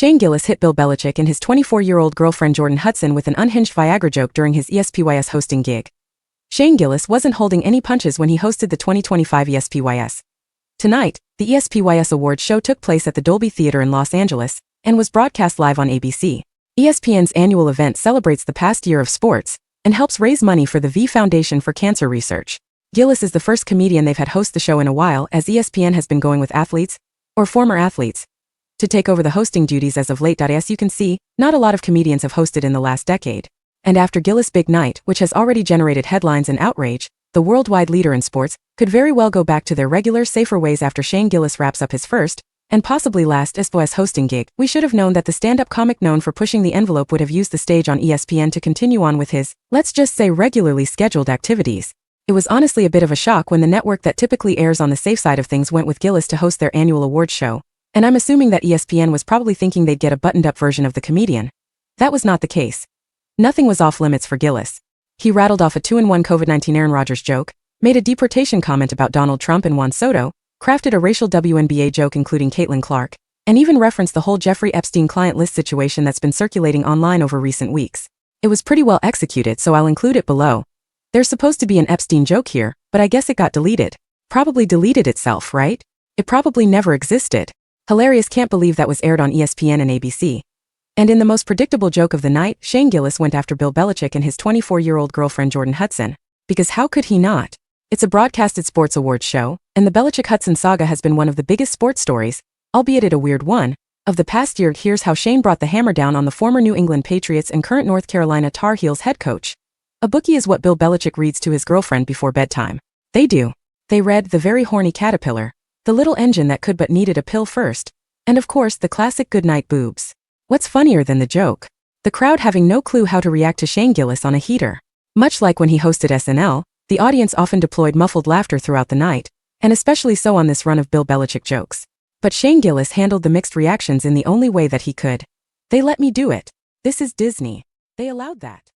Shane Gillis hit Bill Belichick and his 24-year-old girlfriend Jordon Hudson with an unhinged Viagra joke during his ESPYS hosting gig. Shane Gillis wasn't holding any punches when he hosted the 2025 ESPYS. Tonight, the ESPYS Awards show took place at the Dolby Theater in Los Angeles and was broadcast live on ABC. ESPN's annual event celebrates the past year of sports and helps raise money for the V Foundation for Cancer Research. Gillis is the first comedian they've had host the show in a while, as ESPN has been going with athletes, or former athletes, to take over the hosting duties as of late. As you can see, not a lot of comedians have hosted in the last decade. And after Gillis' big night, which has already generated headlines and outrage, the worldwide leader in sports could very well go back to their regular, safer ways after Shane Gillis wraps up his first, and possibly last, ESPYS hosting gig. We should have known that the stand-up comic known for pushing the envelope would have used the stage on ESPN to continue on with his, let's just say, regularly scheduled activities. It was honestly a bit of a shock when the network that typically airs on the safe side of things went with Gillis to host their annual awards show. And I'm assuming that ESPN was probably thinking they'd get a buttoned-up version of the comedian. That was not the case. Nothing was off limits for Gillis. He rattled off a 2-in-1 COVID-19 Aaron Rodgers joke, made a deportation comment about Donald Trump and Juan Soto, crafted a racial WNBA joke including Caitlin Clark, and even referenced the whole Jeffrey Epstein client list situation that's been circulating online over recent weeks. It was pretty well executed, so I'll include it below. There's supposed to be an Epstein joke here, but I guess it got deleted. Probably deleted itself, right? It probably never existed. Hilarious, can't believe that was aired on ESPN and ABC. And in the most predictable joke of the night, Shane Gillis went after Bill Belichick and his 24-year-old girlfriend Jordon Hudson. Because how could he not? It's a broadcasted sports awards show, and the Belichick-Hudson saga has been one of the biggest sports stories, albeit it a weird one, of the past year. Here's how Shane brought the hammer down on the former New England Patriots and current North Carolina Tar Heels head coach. A bookie is what Bill Belichick reads to his girlfriend before bedtime. They do. They read The Very Horny Caterpillar, the little engine that could but needed a pill first, and of course the classic goodnight boobs. What's funnier than the joke? The crowd having no clue how to react to Shane Gillis on a heater. Much like when he hosted SNL, the audience often deployed muffled laughter throughout the night, and especially so on this run of Bill Belichick jokes. But Shane Gillis handled the mixed reactions in the only way that he could. They let me do it. This is Disney. They allowed that.